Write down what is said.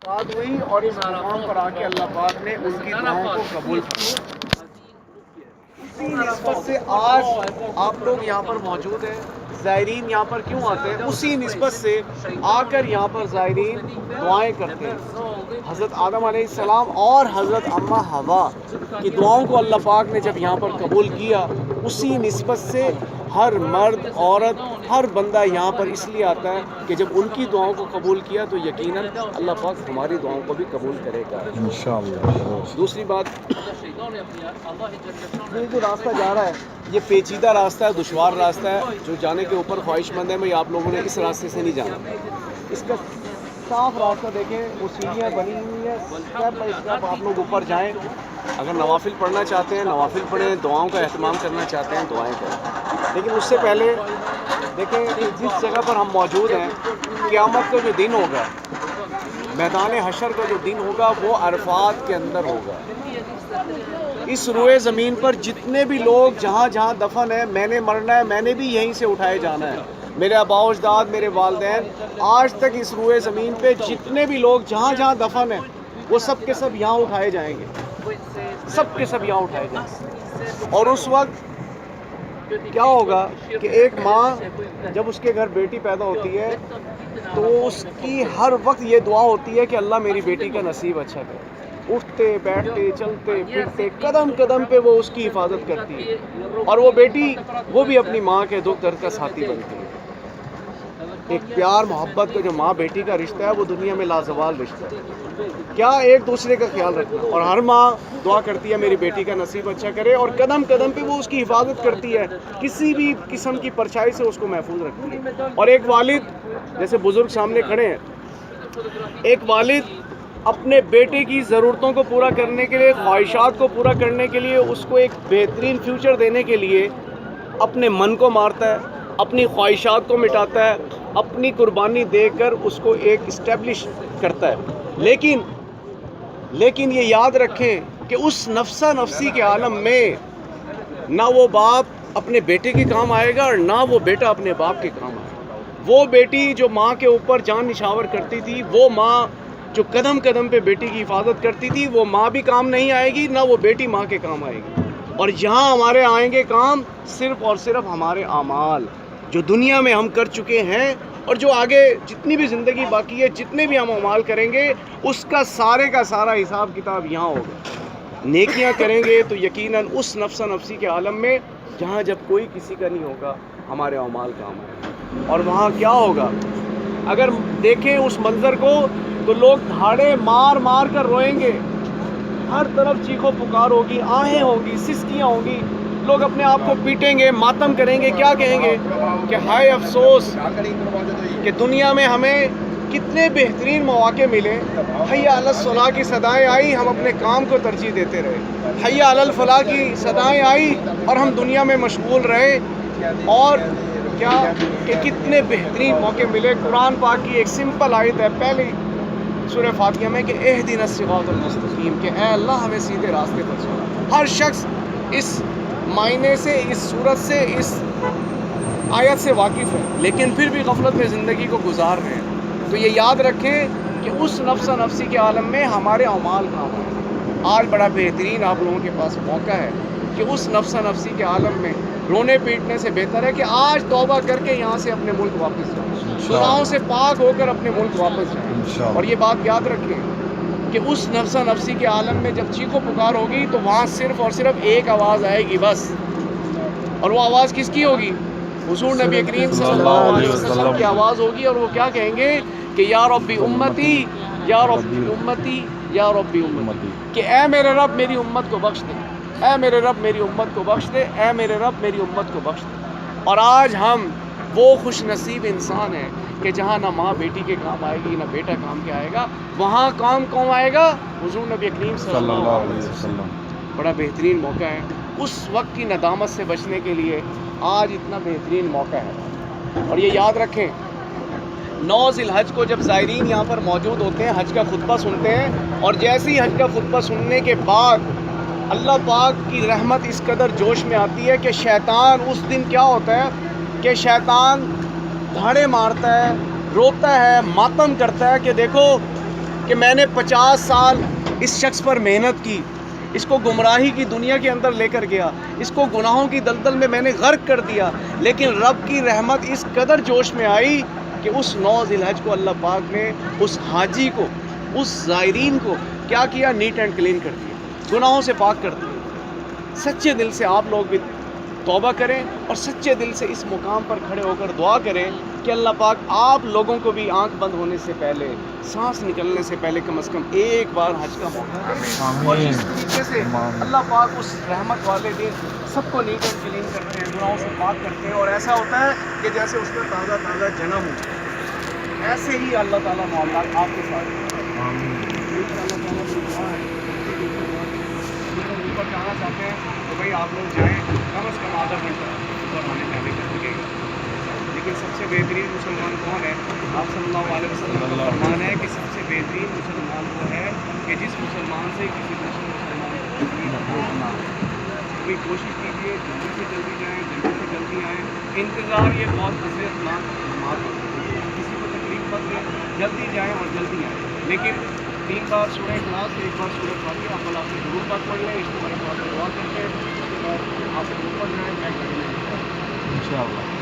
بات ہوئی اور اس مقام پر آ کے اللہ پاک نے ان کی دعاؤں کو قبول کیا۔ اسی نسبت سے آج آپ لوگ یہاں پر موجود ہیں، زائرین یہاں پر کیوں آتے ہیں؟ اسی نسبت سے آ کر یہاں پر زائرین دعائیں کرتے ہیں۔ حضرت آدم علیہ السلام اور حضرت اماں حوا کی دعاؤں کو اللہ پاک نے جب یہاں پر قبول کیا، اسی نسبت سے ہر مرد عورت ہر بندہ یہاں پر اس لیے آتا ہے کہ جب ان کی دعاؤں کو قبول کیا تو یقیناً اللہ پاک ہماری دعاؤں کو بھی قبول کرے گا انشاءاللہ۔ دوسری بات، یہ جو راستہ جا رہا ہے یہ پیچیدہ راستہ ہے، دشوار راستہ ہے، جو جانے کے اوپر خواہش مند ہے بھائی آپ لوگوں نے اس راستے سے نہیں جانا۔ اس کا صاف راستہ دیکھیں، وہ سیڑھیاں بنی ہوئی ہیں، اسٹیپ بائی اسٹیپ آپ لوگ اوپر جائیں۔ اگر نوافل پڑھنا چاہتے ہیں نوافل پڑھیں، دعاؤں کا اہتمام کرنا چاہتے ہیں دعائیں کریں، لیکن اس سے پہلے دیکھیں کہ جس جگہ پر ہم موجود ہیں قیامت کا جو دن ہوگا، میدان حشر کا جو دن ہوگا وہ عرفات کے اندر ہوگا۔ اس روئے زمین پر جتنے بھی لوگ جہاں جہاں دفن ہیں، میں نے مرنا ہے، میں نے بھی یہیں سے اٹھائے جانا ہے، میرے آباء و اجداد، میرے والدین، آج تک اس روئے زمین پہ جتنے بھی لوگ جہاں جہاں دفن ہیں وہ سب کے سب یہاں اٹھائے جائیں گے، سب کے سب یہاں اٹھائے جائیں گے۔ اور اس وقت کیا ہوگا کہ ایک ماں جب اس کے گھر بیٹی پیدا ہوتی ہے تو اس کی ہر وقت یہ دعا ہوتی ہے کہ اللہ میری بیٹی کا نصیب اچھا کرے۔ اٹھتے بیٹھتے چلتے پھرتے قدم قدم پہ وہ اس کی حفاظت کرتی ہے، اور وہ بیٹی وہ بھی اپنی ماں کے دکھ درد کا ساتھی بنتی ہے۔ ایک پیار محبت کا جو ماں بیٹی کا رشتہ ہے وہ دنیا میں لازوال رشتہ ہے، کیا ایک دوسرے کا خیال رکھنا، اور ہر ماں دعا کرتی ہے میری بیٹی کا نصیب اچھا کرے، اور قدم قدم پہ وہ اس کی حفاظت کرتی ہے، کسی بھی قسم کی پرچھائی سے اس کو محفوظ رکھتی ہے۔ اور ایک والد، جیسے بزرگ سامنے کھڑے ہیں، ایک والد اپنے بیٹے کی ضرورتوں کو پورا کرنے کے لیے، خواہشات کو پورا کرنے کے لیے، اس کو ایک بہترین فیوچر دینے کے لیے اپنے من کو مارتا ہے، اپنی خواہشات کو مٹاتا ہے، اپنی قربانی دے کر اس کو ایک اسٹیبلش کرتا ہے۔ لیکن یہ یاد رکھیں کہ اس نفسا نفسی کے عالم میں نہ وہ باپ اپنے بیٹے کے کام آئے گا اور نہ وہ بیٹا اپنے باپ کے کام آئے گا۔ وہ بیٹی جو ماں کے اوپر جان نشاور کرتی تھی، وہ ماں جو قدم قدم پہ بیٹی کی حفاظت کرتی تھی، وہ ماں بھی کام نہیں آئے گی، نہ وہ بیٹی ماں کے کام آئے گی۔ اور یہاں ہمارے آئیں گے کام صرف اور صرف ہمارے اعمال جو دنیا میں ہم کر چکے ہیں، اور جو آگے جتنی بھی زندگی باقی ہے، جتنے بھی ہم اعمال کریں گے، اس کا سارا حساب کتاب یہاں ہوگا۔ نیکیاں کریں گے تو یقیناً اس نفسا نفسی کے عالم میں جہاں جب کوئی کسی کا نہیں ہوگا، ہمارے اعمال کام آئیں گے۔ اور وہاں کیا ہوگا؟ اگر دیکھیں اس منظر کو تو لوگ دھاڑے مار مار کر روئیں گے، ہر طرف چیخو پکار ہوگی، آہیں ہوں گی، سسکیاں ہوں گی، لوگ اپنے آپ کو پیٹیں گے، ماتم کریں گے، کیا کہیں گے کہ ہائے افسوس کہ دنیا میں ہمیں کتنے بہترین مواقع ملے، حی علی الصلاح کی صدائیں آئی، ہم اپنے کام کو ترجیح دیتے رہے، حی علی الفلاح کی صدائیں آئی اور ہم دنیا میں مشغول رہے، اور کیا کہ کتنے بہترین موقع ملے۔ قرآن پاک کی ایک سمپل آیت ہے پہلی سورہ فاتحہ میں کہ اہدنا الصراط المستقیم، کہ اے اللہ ہمیں سیدھے راستے پر چلا۔ ہر شخص اس معنی سے، اس صورت سے، اس آیت سے واقف ہے، لیکن پھر بھی غفلت میں زندگی کو گزار رہے ہیں۔ تو یہ یاد رکھیں کہ اس نفسا نفسی کے عالم میں ہمارے اعمال کام آئیں۔ آج بڑا بہترین آپ لوگوں کے پاس موقع ہے کہ اس نفسا نفسی کے عالم میں رونے پیٹنے سے بہتر ہے کہ آج توبہ کر کے یہاں سے اپنے ملک واپس جائیں، گناہوں سے پاک ہو کر اپنے ملک واپس جائیں۔ اور یہ بات یاد رکھیں کہ اس نفسا نفسی کے عالم میں جب چیخو پکار ہوگی تو وہاں صرف اور صرف ایک آواز آئے گی بس، اور وہ آواز کس کی ہوگی؟ حضور نبی کریم صلی اللہ علیہ وسلم کی آواز ہوگی، اور وہ کیا کہیں گے کہ یا ربی امتی، یا ربی امتی، یا ربی امتی، کہ اے میرے رب میری امت کو بخش دے، اے میرے رب میری امت کو بخش دے، اے میرے رب میری امت کو بخش دے۔ اور آج ہم وہ خوش نصیب انسان ہیں کہ جہاں نہ ماں بیٹی کے کام آئے گی، نہ بیٹا کام کے آئے گا، وہاں کام کون آئے گا؟ حضور نبی کریم صلی اللہ علیہ وسلم۔ بڑا بہترین موقع ہے، اس وقت کی ندامت سے بچنے کے لیے آج اتنا بہترین موقع ہے۔ اور یہ یاد رکھیں 9 ذی الحج کو جب زائرین یہاں پر موجود ہوتے ہیں، حج کا خطبہ سنتے ہیں، اور جیسے ہی حج کا خطبہ سننے کے بعد اللہ پاک کی رحمت اس قدر جوش میں آتی ہے کہ شیطان اس دن کیا ہوتا ہے کہ شیطان دھاڑے مارتا ہے، روتا ہے، ماتم کرتا ہے کہ دیکھو کہ میں نے 50 سال اس شخص پر محنت کی، اس کو گمراہی کی دنیا کے اندر لے کر گیا، اس کو گناہوں کی دلدل میں نے غرق کر دیا، لیکن رب کی رحمت اس قدر جوش میں آئی کہ اس 9 ذی الحج کو اللہ پاک نے اس حاجی کو، اس زائرین کو کیا کیا؟ نیٹ اینڈ کلین کر دیا، گناہوں سے پاک کر دیا۔ سچے دل سے آپ لوگ بھی توبہ کریں اور سچے دل سے اس مقام پر کھڑے ہو کر دعا کریں کہ اللہ پاک آپ لوگوں کو بھی آنکھ بند ہونے سے پہلے، سانس نکلنے سے پہلے کم از کم ایک بار حج کا موقع دے، اور اس طریقے سے اللہ پاک اس رحمت والے دن سب کو نیٹ اینڈ کلین کرتے ہیں، گناہوں سے پاک کرتے ہیں، اور ایسا ہوتا ہے کہ جیسے اس میں تازہ تازہ جنم ہو۔ ایسے ہی اللہ تعالیٰ معاملات آپ کے ساتھ اوپر جانا چاہتے ہیں تو بھائی آپ لوگ جائیں، کم از کم آدھا گھنٹہ اوپر آنے جانے کا لگے گا، لیکن سب سے بہترین مسلمان کون ہے؟ آپ صلی اللہ علیہ وسلم کا فرمان ہے کہ سب سے بہترین مسلمان وہ ہے کہ جس مسلمان سے کسی دوسرے مسلمان کو تکلیف نہ ہو۔ کوئی کوشش کیجیے جلدی سے جلدی جائیں، جلدی سے جلدی آئیں۔ انتظار یہ بہت اذیتناک نماز ہوتی ہے، کسی کو تکلیف مت دیں، جلدی جائیں اور جلدی آئیں، لیکن 3 بار سورہ اخلاص، 1 بار سورہ فاتحہ آپ اللہ سے ضرور بات پڑھ لیں، اس کو بڑے بات دعا کرتے ہیں، اس کے بعد آپ اوپر جائیں، میں گھر میں انشاءاللہ۔